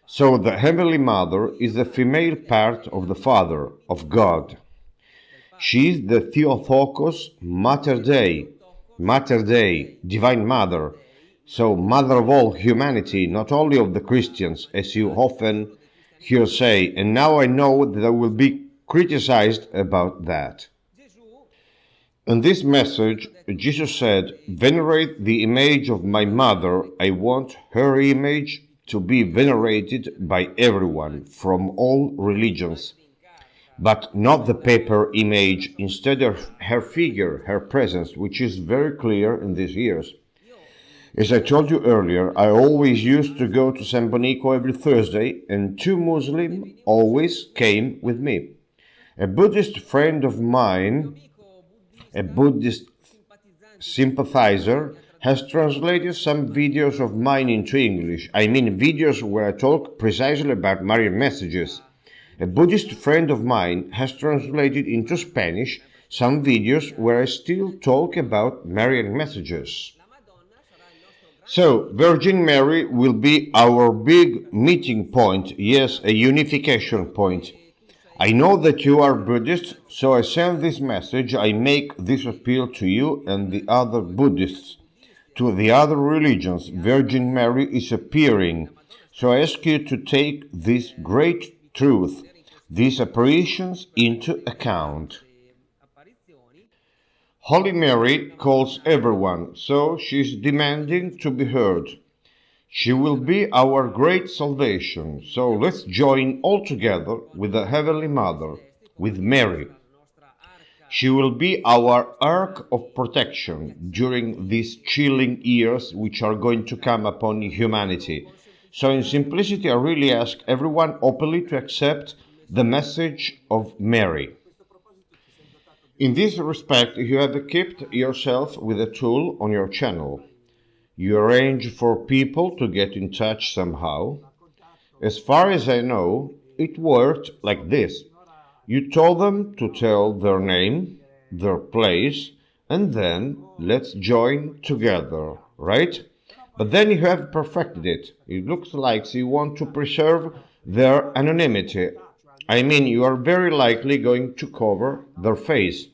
So the Heavenly Mother is the female part of the Father, of God. She is the Theotokos Mater Dei, Divine Mother, so Mother of all humanity, not only of the Christians, as you often hear say, and now I know that I will be criticized about that. In this message, Jesus said, Venerate the image of my mother. I want her image to be venerated by everyone from all religions, but not the paper image, instead of her figure, her presence, which is very clear in these years. As I told you earlier, I always used to go to San Bonico every Thursday, and two Muslims always came with me. A Buddhist friend of mine, a Buddhist sympathizer, has translated some videos of mine into English. I mean videos where I talk precisely about Marian messages. A Buddhist friend of mine has translated into Spanish some videos where I still talk about Marian messages. So, Virgin Mary will be our big meeting point, yes, a unification point. I know that you are Buddhist, so I send this message, I make this appeal to you and the other Buddhists. To the other religions, Virgin Mary is appearing, so I ask you to take this great truth, these apparitions, into account. Holy Mary calls everyone, so she is demanding to be heard. She will be our great salvation, so let's join all together with the Heavenly Mother, with Mary. She will be our ark of protection during these chilling years which are going to come upon humanity. So in simplicity, I really ask everyone openly to accept the message of Mary. In this respect, you have equipped yourself with a tool on your channel. You arrange for people to get in touch somehow. As far as I know, it worked like this. You told them to tell their name, their place, and then let's join together, right? But then you have perfected it. It looks like you want to preserve their anonymity. I mean, you are very likely going to cover their face,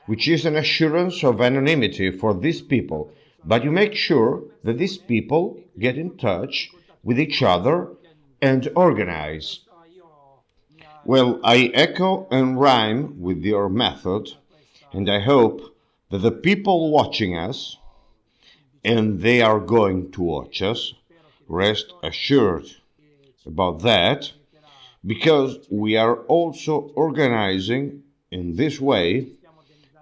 which is an assurance of anonymity for these people. But you make sure that these people get in touch with each other and organize. Well, I echo and rhyme with your method, and I hope that the people watching us, and they are going to watch us, rest assured about that, because we are also organizing in this way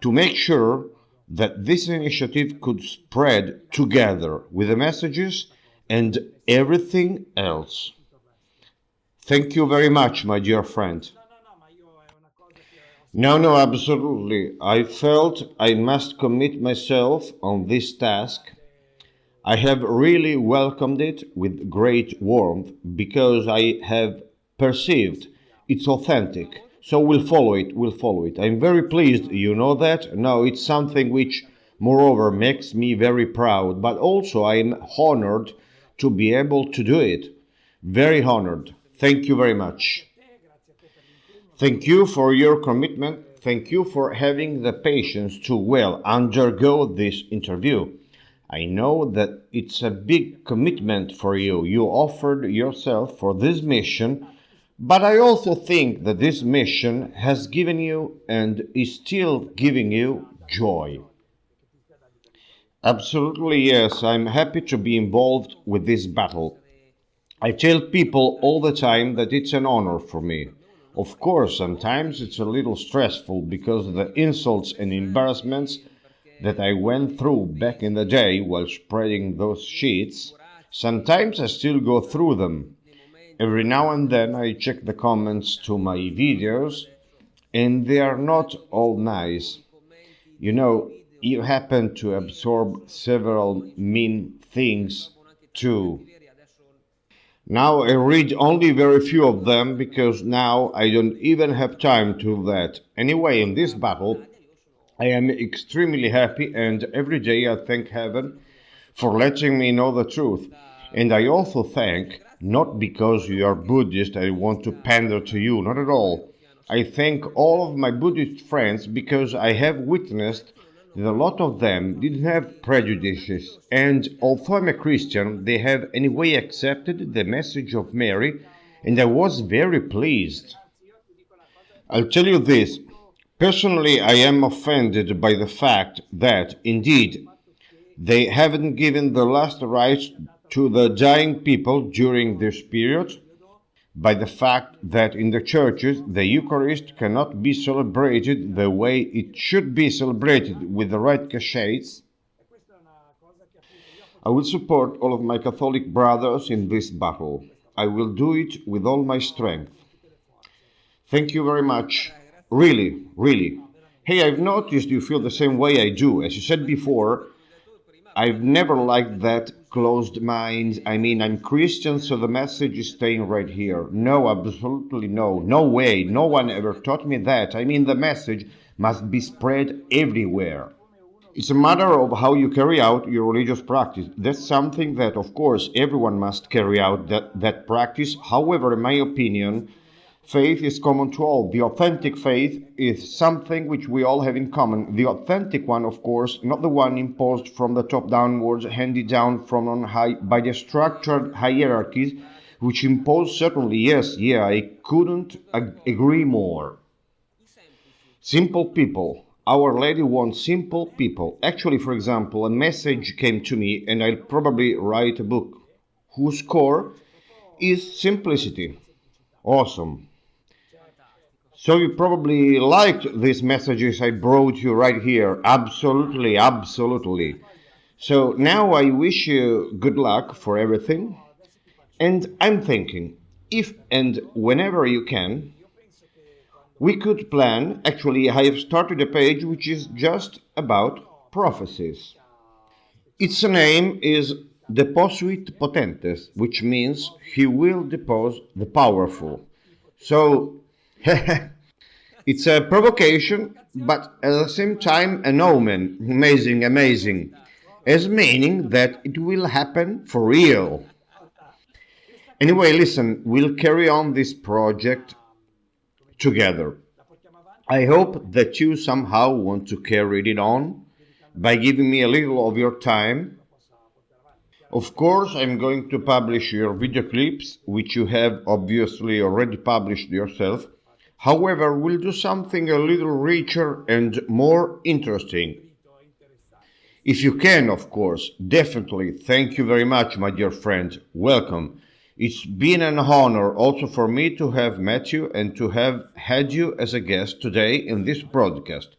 to make sure that this initiative could spread together with the messages and everything else. Thank you very much, my dear friend. No, absolutely. I felt I must commit myself on this task. I have really welcomed it with great warmth because I have perceived it's authentic. So we'll follow it. I'm very pleased, you know that. Now it's something which, moreover, makes me very proud, but also I'm honored to be able to do it. Very honored. Thank you very much. Thank you for your commitment. Thank you for having the patience to, well, undergo this interview. I know that it's a big commitment for you. You offered yourself for this mission, But I also think that this mission has given you and is still giving you joy. Absolutely, yes, I'm happy to be involved with this battle. I tell people all the time that it's an honor for me. Of course, sometimes it's a little stressful because of the insults and embarrassments that I went through back in the day while spreading those sheets. Sometimes I still go through them. Every now and then I check the comments to my videos, and they are not all nice. You know, you happen to absorb several mean things too. Now I read only very few of them because now I don't even have time to do that. Anyway, in this battle, I am extremely happy, and every day I thank heaven for letting me know the truth. And I also thank, not because you are Buddhist, I want to pander to you, not at all. I thank all of my Buddhist friends because I have witnessed that a lot of them didn't have prejudices, and although I'm a Christian, they have anyway accepted the message of Mary, and I was very pleased. I'll tell you this. Personally, I am offended by the fact that, indeed, they haven't given the last rites to the dying people during this period, by the fact that in the churches the Eucharist cannot be celebrated the way it should be celebrated with the right cachets. I will support all of my Catholic brothers in this battle. I will do it with all my strength. Thank you very much. Really, really. Hey, I've noticed you feel the same way I do. As you said before, I've never liked that closed mind. I mean, I'm Christian, so the message is staying right here. No, absolutely no. No way. No one ever taught me that. I mean, the message must be spread everywhere. It's a matter of how you carry out your religious practice. That's something that, of course, everyone must carry out that practice. However, in my opinion, faith is common to all. The authentic faith is something which we all have in common. The authentic one, of course, not the one imposed from the top downwards, handed down from on high by the structured hierarchies, which impose certainly, yes, yeah, I couldn't agree more. Simple people. Our Lady wants simple people. Actually, for example, a message came to me, and I'll probably write a book whose core is simplicity. Awesome. So you probably liked these messages I brought you right here. Absolutely, absolutely. So now I wish you good luck for everything. And I'm thinking, if and whenever you can, we could plan. Actually, I have started a page which is just about prophecies. Its name is Deposuit Potentes, which means he will depose the powerful. So, it's a provocation, but at the same time an omen. Amazing, amazing. As meaning that it will happen for real. Anyway, listen, we'll carry on this project together. I hope that you somehow want to carry it on by giving me a little of your time. Of course, I'm going to publish your video clips, which you have obviously already published yourself. However, we'll do something a little richer and more interesting. If you can, of course, definitely. Thank you very much, my dear friend. Welcome. It's been an honor also for me to have met you and to have had you as a guest today in this broadcast.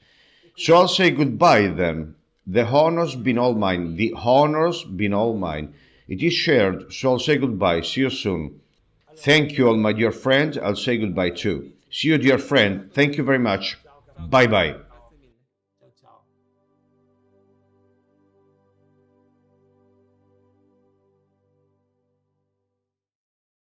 So I'll say goodbye then. The honor's been all mine. The honor's been all mine. It is shared, so I'll say goodbye. See you soon. Thank you all, my dear friend. I'll say goodbye too. See you, dear friend. Thank you very much. Bye-bye.